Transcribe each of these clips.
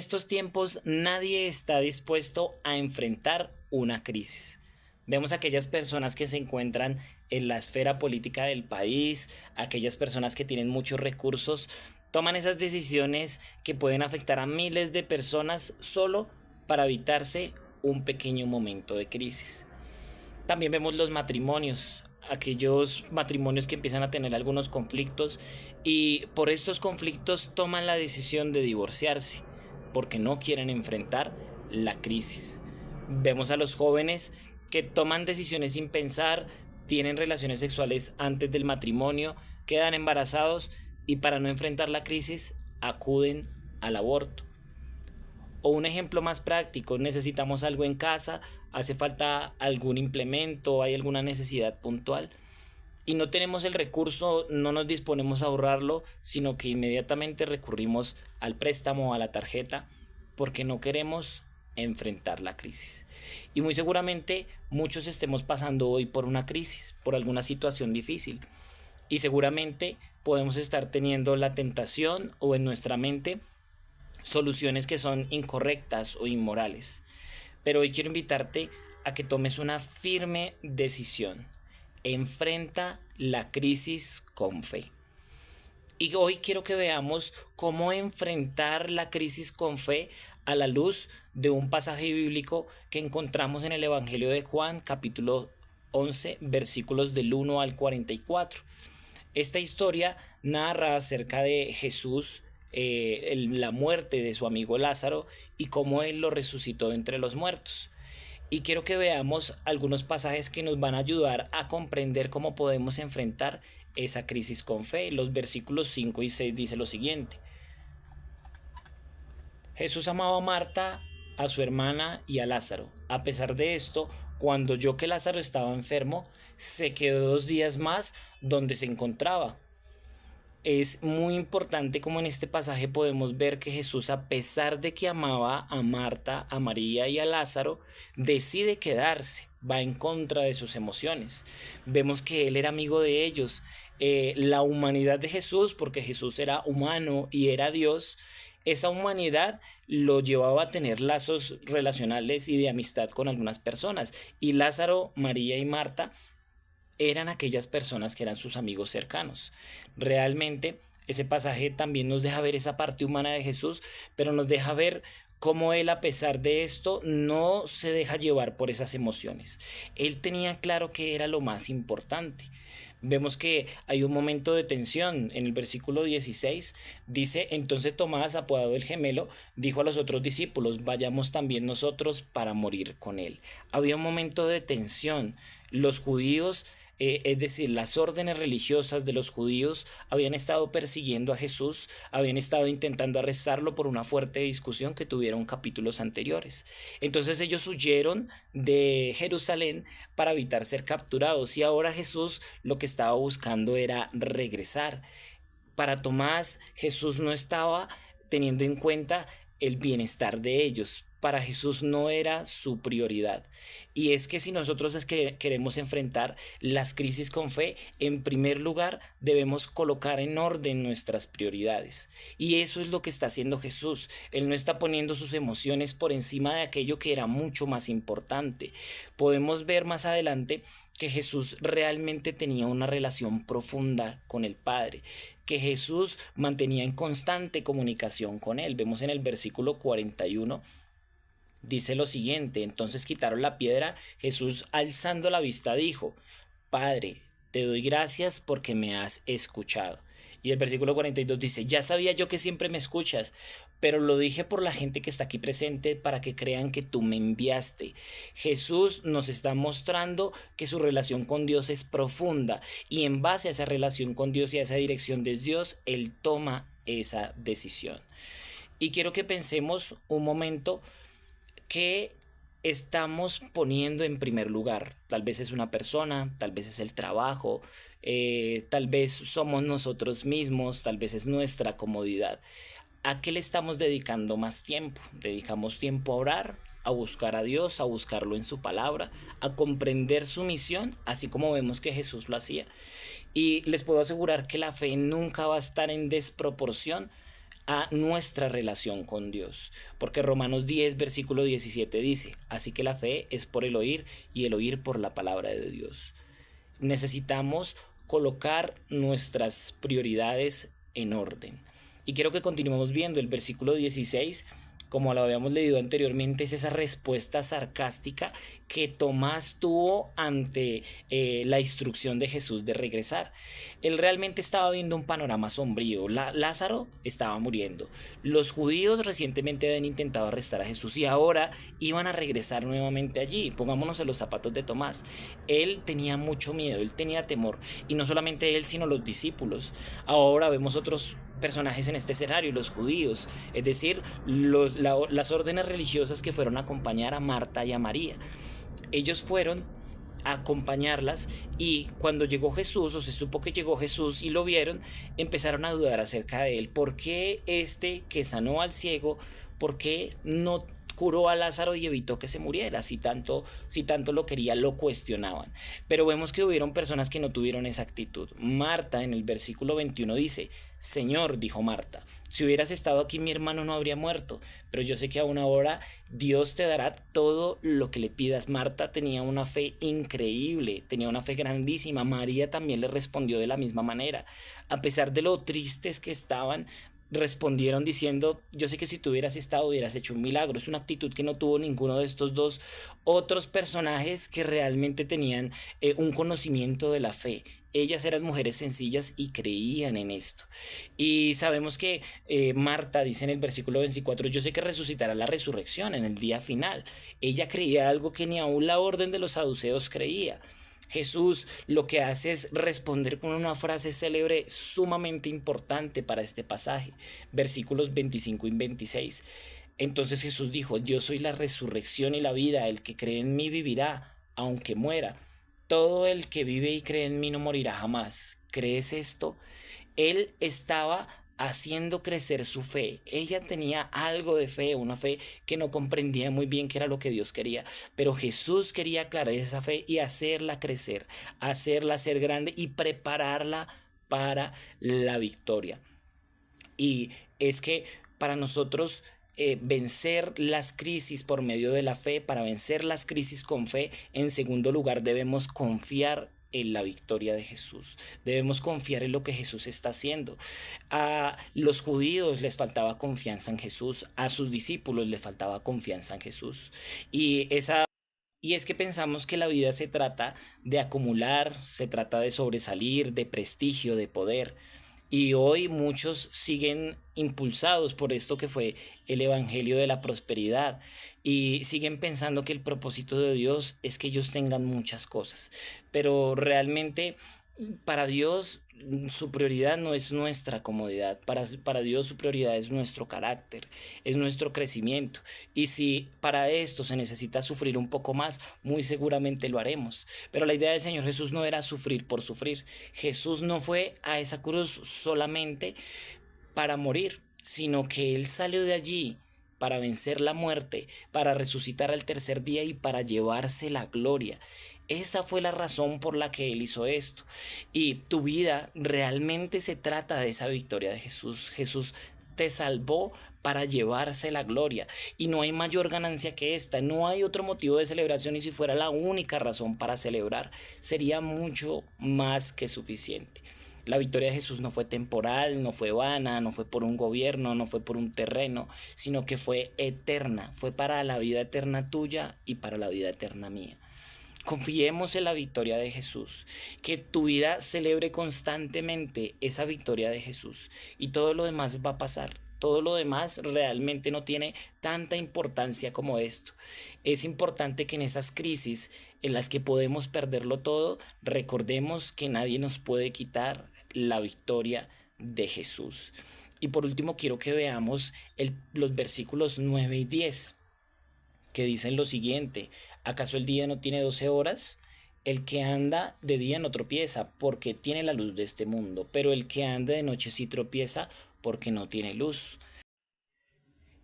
Estos tiempos nadie está dispuesto a enfrentar una crisis. Vemos a aquellas personas que se encuentran en la esfera política del país, aquellas personas que tienen muchos recursos, toman esas decisiones que pueden afectar a miles de personas solo para evitarse un pequeño momento de crisis. También vemos los matrimonios, aquellos matrimonios que empiezan a tener algunos conflictos y por estos conflictos toman la decisión de divorciarse porque no quieren enfrentar la crisis. Vemos a los jóvenes que toman decisiones sin pensar, tienen relaciones sexuales antes del matrimonio, quedan embarazados y para no enfrentar la crisis acuden al aborto. O un ejemplo más práctico, necesitamos algo en casa, hace falta algún implemento, hay alguna necesidad puntual y no tenemos el recurso, no nos disponemos a ahorrarlo, sino que inmediatamente recurrimos al préstamo o a la tarjeta porque no queremos enfrentar la crisis. Y muy seguramente muchos estemos pasando hoy por una crisis, por alguna situación difícil. Y seguramente podemos estar teniendo la tentación o en nuestra mente soluciones que son incorrectas o inmorales. Pero hoy quiero invitarte a que tomes una firme decisión. Enfrenta la crisis con fe. Y hoy quiero que veamos cómo enfrentar la crisis con fe a la luz de un pasaje bíblico que encontramos en el Evangelio de Juan, capítulo 11, versículos del 1 al 44. Esta historia narra acerca de Jesús, la muerte de su amigo Lázaro y cómo él lo resucitó de entre los muertos. Y quiero que veamos algunos pasajes que nos van a ayudar a comprender cómo podemos enfrentar esa crisis con fe. Los versículos 5 y 6 dice lo siguiente: Jesús amaba a Marta, a su hermana y a Lázaro. A pesar de esto, cuando oyó que Lázaro estaba enfermo, se quedó 2 días más donde se encontraba. Es muy importante como en este pasaje podemos ver que Jesús, a pesar de que amaba a Marta, a María y a Lázaro, decide quedarse, va en contra de sus emociones. Vemos que él era amigo de ellos. La humanidad de Jesús, porque Jesús era humano y era Dios, esa humanidad lo llevaba a tener lazos relacionales y de amistad con algunas personas. Y Lázaro, María y Marta eran aquellas personas que eran sus amigos cercanos. Realmente ese pasaje también nos deja ver esa parte humana de Jesús, pero nos deja ver cómo él, a pesar de esto, no se deja llevar por esas emociones. Él tenía claro que era lo más importante. Vemos que hay un momento de tensión en el versículo 16. Dice: entonces Tomás, apodado el gemelo, dijo a los otros discípulos: vayamos también nosotros para morir con él. Había un momento de tensión. Los judíos, es decir, las órdenes religiosas de los judíos habían estado persiguiendo a Jesús, habían estado intentando arrestarlo por una fuerte discusión que tuvieron capítulos anteriores. Entonces ellos huyeron de Jerusalén para evitar ser capturados y ahora Jesús lo que estaba buscando era regresar. Para Tomás, Jesús no estaba teniendo en cuenta el bienestar de ellos. Para Jesús no era su prioridad. Y es que si nosotros es que queremos enfrentar las crisis con fe, en primer lugar debemos colocar en orden nuestras prioridades. Y eso es lo que está haciendo Jesús. Él no está poniendo sus emociones por encima de aquello que era mucho más importante. Podemos ver más adelante que Jesús realmente tenía una relación profunda con el Padre, que Jesús mantenía en constante comunicación con él. Vemos en el versículo 41. Dice lo siguiente: entonces quitaron la piedra. Jesús, alzando la vista, dijo: Padre, te doy gracias porque me has escuchado. Y el versículo 42 dice: ya sabía yo que siempre me escuchas, pero lo dije por la gente que está aquí presente para que crean que tú me enviaste. Jesús nos está mostrando que su relación con Dios es profunda y en base a esa relación con Dios y a esa dirección de Dios, Él toma esa decisión. Y quiero que pensemos un momento que estamos poniendo en primer lugar. Tal vez es una persona, tal vez es el trabajo, tal vez somos nosotros mismos, tal vez es nuestra comodidad. ¿A qué le estamos dedicando más tiempo? ¿Dedicamos tiempo a orar, a buscar a Dios, a buscarlo en su palabra, a comprender su misión, así como vemos que Jesús lo hacía? Y les puedo asegurar que la fe nunca va a estar en desproporción a nuestra relación con Dios. Porque Romanos 10, versículo 17 dice, así que la fe es por el oír y el oír por la palabra de Dios. Necesitamos colocar nuestras prioridades en orden. Y quiero que continuemos viendo el versículo 16, como lo habíamos leído anteriormente, es esa respuesta sarcástica que Tomás tuvo ante la instrucción de Jesús de regresar. Él realmente estaba viendo un panorama sombrío. Lázaro estaba muriendo. Los judíos recientemente habían intentado arrestar a Jesús y ahora iban a regresar nuevamente allí. Pongámonos en los zapatos de Tomás. Él tenía mucho miedo, él tenía temor. Y no solamente él, sino los discípulos. Ahora vemos otros personajes en este escenario, los judíos, es decir, las órdenes religiosas que fueron a acompañar a Marta y a María. Ellos fueron a acompañarlas y cuando llegó Jesús, o se supo que llegó Jesús y lo vieron, empezaron a dudar acerca de él. ¿Por qué este que sanó al ciego, por qué no curó a Lázaro y evitó que se muriera? Si tanto lo quería, lo cuestionaban. Pero vemos que hubieron personas que no tuvieron esa actitud. Marta en el versículo 21 dice, Señor, dijo Marta, si hubieras estado aquí mi hermano no habría muerto, pero yo sé que aún ahora Dios te dará todo lo que le pidas. Marta tenía una fe increíble, tenía una fe grandísima. María también le respondió de la misma manera. A pesar de lo tristes que estaban, respondieron diciendo, yo sé que si tú hubieras estado hubieras hecho un milagro. Es una actitud que no tuvo ninguno de estos dos otros personajes que realmente tenían un conocimiento de la fe. Ellas eran mujeres sencillas y creían en esto. Y sabemos que Marta dice en el versículo 24, yo sé que resucitará la resurrección en el día final. Ella creía algo que ni aún la orden de los saduceos creía. Jesús lo que hace es responder con una frase célebre sumamente importante para este pasaje, versículos 25 y 26. Entonces Jesús dijo, yo soy la resurrección y la vida, el que cree en mí vivirá, aunque muera. Todo el que vive y cree en mí no morirá jamás. ¿Crees esto? Él estaba haciendo crecer su fe. Ella tenía algo de fe, una fe que no comprendía muy bien qué era lo que Dios quería, pero Jesús quería aclarar esa fe y hacerla crecer, hacerla ser grande y prepararla para la victoria. Y es que para nosotros vencer las crisis por medio de la fe, para vencer las crisis con fe, en segundo lugar debemos confiar en la victoria de Jesús. Debemos confiar en lo que Jesús está haciendo. A los judíos les faltaba confianza en Jesús, a sus discípulos les faltaba confianza en Jesús. Y es que pensamos que la vida se trata de acumular, se trata de sobresalir, de prestigio, de poder. Y hoy muchos siguen impulsados por esto que fue el evangelio de la prosperidad y siguen pensando que el propósito de Dios es que ellos tengan muchas cosas. Pero realmente para Dios su prioridad no es nuestra comodidad, para Dios su prioridad es nuestro carácter, es nuestro crecimiento. Y si para esto se necesita sufrir un poco más, muy seguramente lo haremos. Pero la idea del Señor Jesús no era sufrir por sufrir. Jesús no fue a esa cruz solamente para morir, sino que Él salió de allí para vencer la muerte, para resucitar al tercer día y para llevarse la gloria. Esa fue la razón por la que Él hizo esto. Y tu vida realmente se trata de esa victoria de Jesús. Jesús te salvó para llevarse la gloria. Y no hay mayor ganancia que esta. No hay otro motivo de celebración y si fuera la única razón para celebrar, sería mucho más que suficiente. La victoria de Jesús no fue temporal, no fue vana, no fue por un gobierno, no fue por un terreno, sino que fue eterna, fue para la vida eterna tuya y para la vida eterna mía. Confiemos en la victoria de Jesús, que tu vida celebre constantemente esa victoria de Jesús y todo lo demás va a pasar. Todo lo demás realmente no tiene tanta importancia como esto. Es importante que en esas crisis en las que podemos perderlo todo, recordemos que nadie nos puede quitar la victoria de Jesús. Y por último quiero que veamos los versículos 9 y 10 que dicen lo siguiente: ¿acaso el día no tiene 12 horas? El que anda de día no tropieza, porque tiene la luz de este mundo, pero el que anda de noche sí tropieza, porque no tiene luz.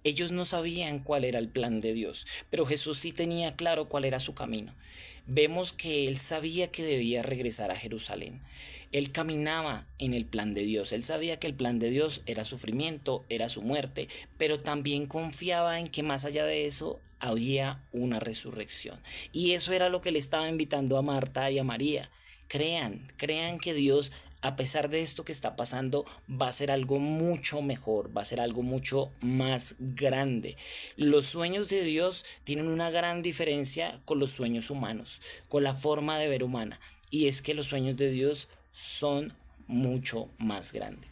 Ellos no sabían cuál era el plan de Dios, pero Jesús sí tenía claro cuál era su camino. Vemos que él sabía que debía regresar a Jerusalén. Él caminaba en el plan de Dios. Él sabía que el plan de Dios era sufrimiento, era su muerte, pero también confiaba en que más allá de eso había una resurrección. Y eso era lo que le estaba invitando a Marta y a María. Crean que Dios, a pesar de esto que está pasando, va a ser algo mucho mejor, va a ser algo mucho más grande. Los sueños de Dios tienen una gran diferencia con los sueños humanos, con la forma de ver humana, y es que los sueños de Dios son mucho más grandes.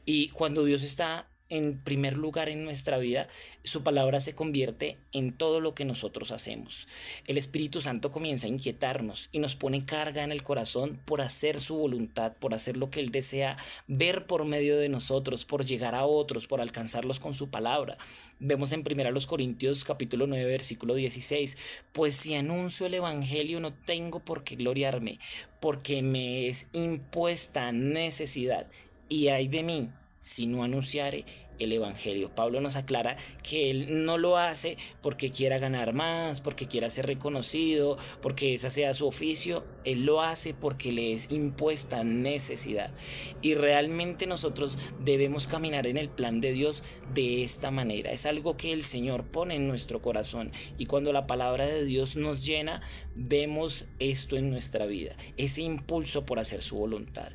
Y cuando Dios está en primer lugar en nuestra vida, su palabra se convierte en todo lo que nosotros hacemos. El Espíritu Santo comienza a inquietarnos y nos pone carga en el corazón por hacer su voluntad, por hacer lo que Él desea ver por medio de nosotros, por llegar a otros, por alcanzarlos con su palabra. Vemos en 1 Corintios capítulo 9 versículo 16: pues si anuncio el Evangelio no tengo por qué gloriarme, porque me es impuesta necesidad, y ay de mí si no anunciare el Evangelio. Pablo nos aclara que él no lo hace porque quiera ganar más, porque quiera ser reconocido, porque ese sea su oficio. Él lo hace porque le es impuesta necesidad. Y realmente nosotros debemos caminar en el plan de Dios de esta manera. Es algo que el Señor pone en nuestro corazón, y cuando la palabra de Dios nos llena, vemos esto en nuestra vida, ese impulso por hacer su voluntad.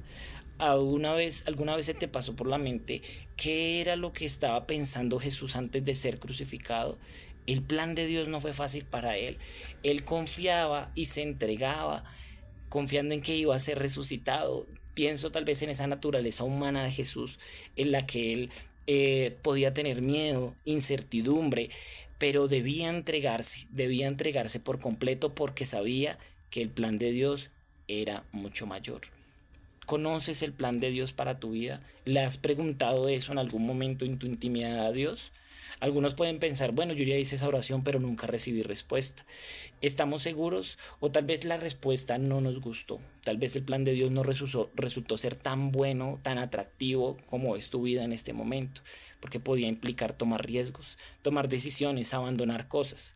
¿Alguna vez se te pasó por la mente qué era lo que estaba pensando Jesús antes de ser crucificado? El plan de Dios no fue fácil para él. Él confiaba y se entregaba, confiando en que iba a ser resucitado. Pienso tal vez en esa naturaleza humana de Jesús, en la que él podía tener miedo, incertidumbre, pero debía entregarse por completo, porque sabía que el plan de Dios era mucho mayor. ¿Conoces el plan de Dios para tu vida? ¿Le has preguntado eso en algún momento en tu intimidad a Dios? Algunos pueden pensar, bueno, yo ya hice esa oración, pero nunca recibí respuesta. ¿Estamos seguros? O tal vez la respuesta no nos gustó. Tal vez el plan de Dios no resultó ser tan bueno, tan atractivo como es tu vida en este momento, porque podía implicar tomar riesgos, tomar decisiones, abandonar cosas.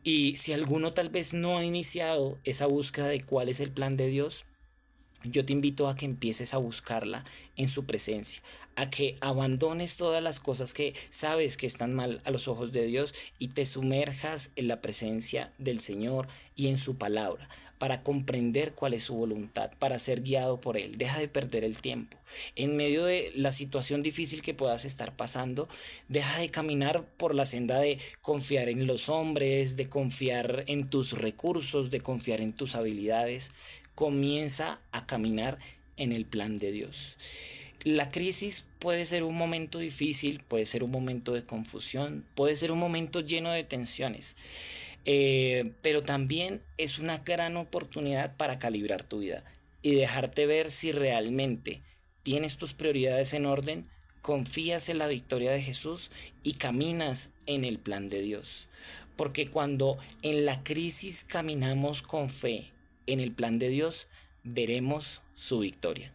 Y si alguno tal vez no ha iniciado esa búsqueda de cuál es el plan de Dios, yo te invito a que empieces a buscarla en su presencia, a que abandones todas las cosas que sabes que están mal a los ojos de Dios y te sumerjas en la presencia del Señor y en su palabra, para comprender cuál es su voluntad, para ser guiado por Él. Deja de perder el tiempo. En medio de la situación difícil que puedas estar pasando, deja de caminar por la senda de confiar en los hombres, de confiar en tus recursos, de confiar en tus habilidades. Comienza a caminar en el plan de Dios. La crisis puede ser un momento difícil, puede ser un momento de confusión, puede ser un momento lleno de tensiones, pero también es una gran oportunidad para calibrar tu vida y dejarte ver si realmente tienes tus prioridades en orden, confías en la victoria de Jesús y caminas en el plan de Dios. Porque cuando en la crisis caminamos con fe en el plan de Dios, veremos su victoria.